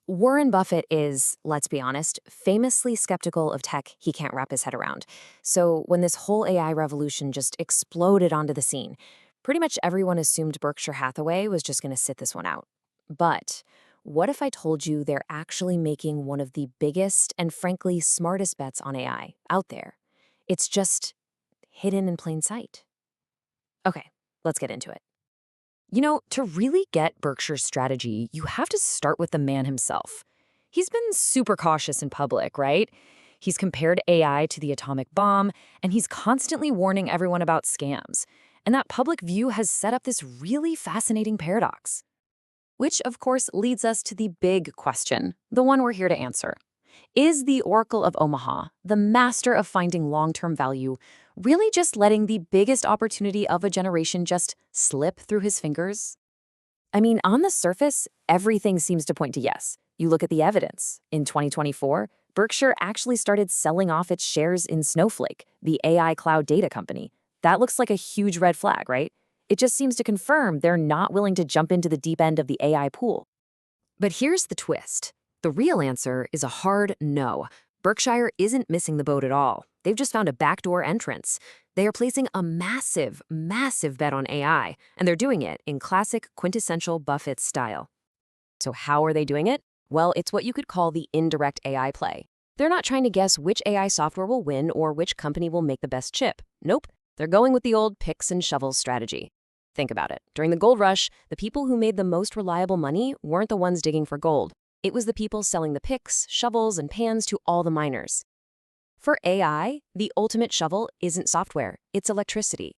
Warren Buffett is, let's be honest, famously skeptical of tech he can't wrap his head around. So when this whole AI revolution just exploded onto the scene, pretty much everyone assumed Berkshire Hathaway was just going to sit this one out. But what if I told you they're actually making one of the biggest and frankly smartest bets on AI out there? It's just hidden in plain sight. Okay, let's get into it. To really get Berkshire's strategy, you have to start with the man himself. He's been super cautious in public, right? He's compared AI to the atomic bomb, and he's constantly warning everyone about scams. And that public view has set up this really fascinating paradox. Which, of course, leads us to the big question, the one we're here to answer. Is the Oracle of Omaha, the master of finding long-term value, really just letting the biggest opportunity of a generation just slip through his fingers? I mean, on the surface, everything seems to point to yes. You look at the evidence. In 2024, Berkshire actually started selling off its shares in Snowflake, the AI cloud data company. That looks like a huge red flag, right? It just seems to confirm they're not willing to jump into the deep end of the AI pool. But here's the twist. The real answer is a hard no. Berkshire isn't missing the boat at all. They've just found a backdoor entrance. They are placing a massive, massive bet on AI, and they're doing it in classic quintessential Buffett style. So how are they doing it? Well, it's what you could call the indirect AI play. They're not trying to guess which AI software will win or which company will make the best chip. Nope, they're going with the old picks and shovels strategy. Think about it. During the gold rush, the people who made the most reliable money weren't the ones digging for gold. It was the people selling the picks, shovels, and pans to all the miners. For AI, the ultimate shovel isn't software, it's electricity.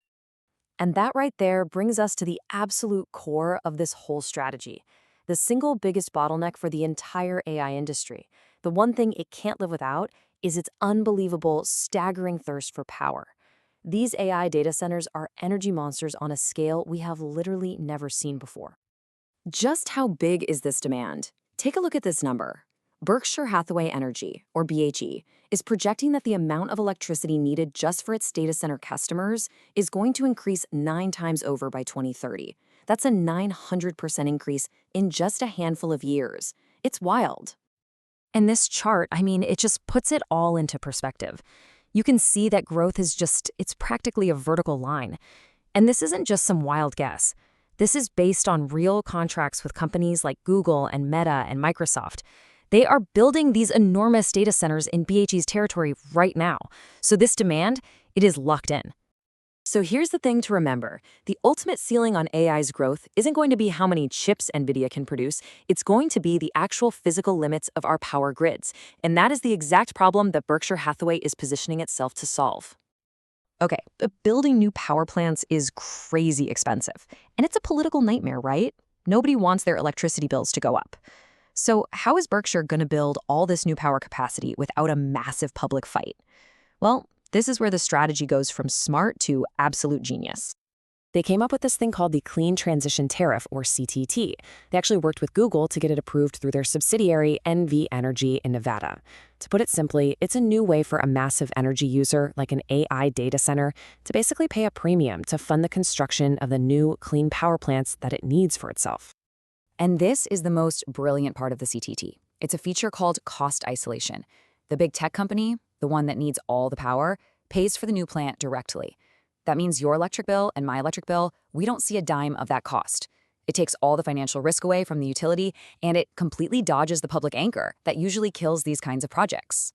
And that right there brings us to the absolute core of this whole strategy. The single biggest bottleneck for the entire AI industry. The one thing it can't live without is its unbelievable, staggering thirst for power. These AI data centers are energy monsters on a scale we have literally never seen before. Just how big is this demand? Take a look at this number. Berkshire Hathaway Energy, or BHE, is projecting that the amount of electricity needed just for its data center customers is going to increase 9 times over by 2030. That's a 900% increase in just a handful of years. It's wild. And this chart, it just puts it all into perspective. You can see that growth it's practically a vertical line. And this isn't just some wild guess. This is based on real contracts with companies like Google and Meta and Microsoft. They are building these enormous data centers in BHE's territory right now. So this demand, it is locked in. So here's the thing to remember. The ultimate ceiling on AI's growth isn't going to be how many chips NVIDIA can produce. It's going to be the actual physical limits of our power grids. And that is the exact problem that Berkshire Hathaway is positioning itself to solve. Okay, but building new power plants is crazy expensive. And it's a political nightmare, right? Nobody wants their electricity bills to go up. So how is Berkshire going to build all this new power capacity without a massive public fight? Well, this is where the strategy goes from smart to absolute genius. They came up with this thing called the Clean Transition Tariff, or CTT. They actually worked with Google to get it approved through their subsidiary, NV Energy in Nevada. To put it simply, it's a new way for a massive energy user, like an AI data center, to basically pay a premium to fund the construction of the new clean power plants that it needs for itself. And this is the most brilliant part of the CTT. It's a feature called cost isolation. The big tech company, the one that needs all the power, pays for the new plant directly. That means your electric bill and my electric bill, we don't see a dime of that cost. It takes all the financial risk away from the utility, and it completely dodges the public anger that usually kills these kinds of projects.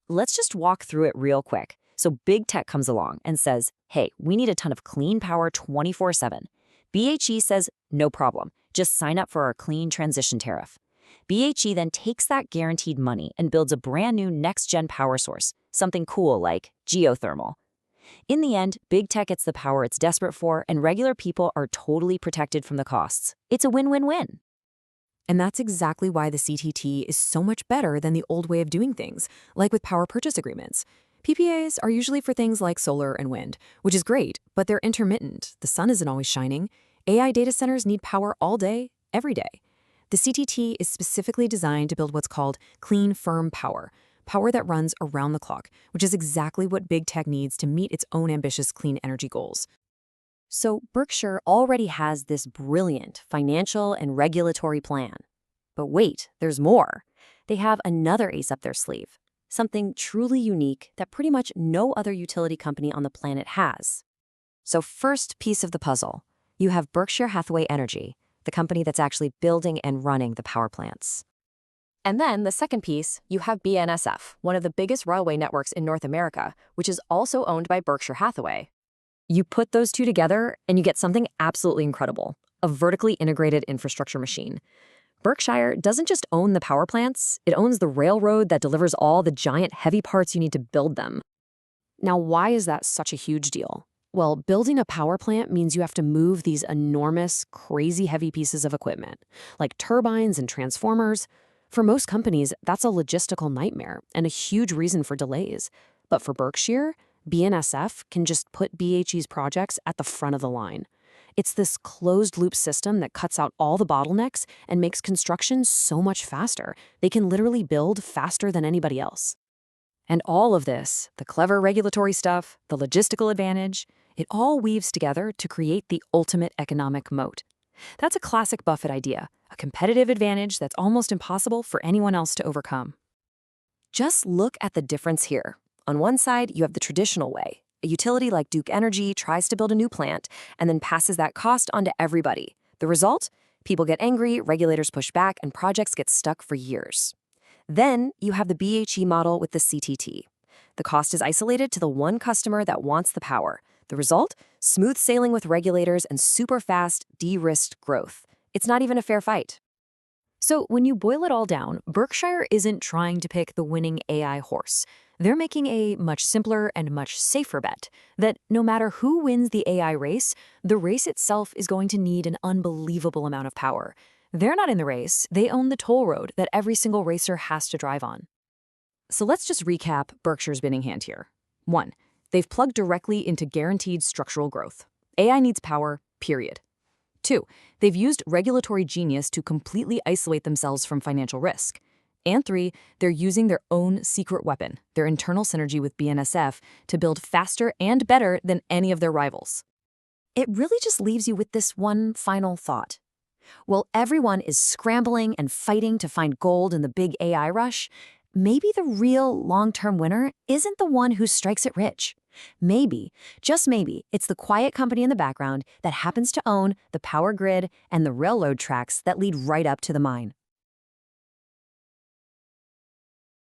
Let's just walk through it real quick. So big tech comes along and says, hey, we need a ton of clean power 24/7. BHE says, no problem, just sign up for our clean transition tariff. BHE then takes that guaranteed money and builds a brand new next-gen power source, something cool like geothermal. In the end, big tech gets the power it's desperate for, and regular people are totally protected from the costs. It's a win-win-win. And that's exactly why the CTT is so much better than the old way of doing things, like with power purchase agreements. PPAs are usually for things like solar and wind, which is great, but they're intermittent. The sun isn't always shining. AI data centers need power all day, every day. The CTT is specifically designed to build what's called clean, firm power that runs around the clock, which is exactly what big tech needs to meet its own ambitious clean energy goals. So Berkshire already has this brilliant financial and regulatory plan. But wait, there's more. They have another ace up their sleeve, something truly unique that pretty much no other utility company on the planet has. So first piece of the puzzle, you have Berkshire Hathaway Energy, the company that's actually building and running the power plants. And then the second piece, you have BNSF, one of the biggest railway networks in North America, which is also owned by Berkshire Hathaway. You put those two together and you get something absolutely incredible, a vertically integrated infrastructure machine. Berkshire doesn't just own the power plants, it owns the railroad that delivers all the giant heavy parts you need to build them. Now, why is that such a huge deal? Well, building a power plant means you have to move these enormous, crazy heavy pieces of equipment, like turbines and transformers. For most companies, that's a logistical nightmare and a huge reason for delays. But for Berkshire, BNSF can just put BHE's projects at the front of the line. It's this closed-loop system that cuts out all the bottlenecks and makes construction so much faster. They can literally build faster than anybody else. And all of this, the clever regulatory stuff, the logistical advantage, it all weaves together to create the ultimate economic moat. That's a classic Buffett idea, a competitive advantage that's almost impossible for anyone else to overcome. Just look at the difference here. On one side, you have the traditional way. A utility like Duke Energy tries to build a new plant and then passes that cost on to everybody. The result? People get angry, regulators push back, and projects get stuck for years. Then you have the BHE model with the CTT. The cost is isolated to the one customer that wants the power. The result? Smooth sailing with regulators and super fast, de-risked growth. It's not even a fair fight. So when you boil it all down, Berkshire isn't trying to pick the winning AI horse. They're making a much simpler and much safer bet that no matter who wins the AI race, the race itself is going to need an unbelievable amount of power. They're not in the race, they own the toll road that every single racer has to drive on. So let's just recap Berkshire's winning hand here. 1. They've plugged directly into guaranteed structural growth. AI needs power, period. 2. They've used regulatory genius to completely isolate themselves from financial risk. And 3, they're using their own secret weapon, their internal synergy with BNSF, to build faster and better than any of their rivals. It really just leaves you with this one final thought. While everyone is scrambling and fighting to find gold in the big AI rush, maybe the real long-term winner isn't the one who strikes it rich. Maybe, just maybe, it's the quiet company in the background that happens to own the power grid and the railroad tracks that lead right up to the mine.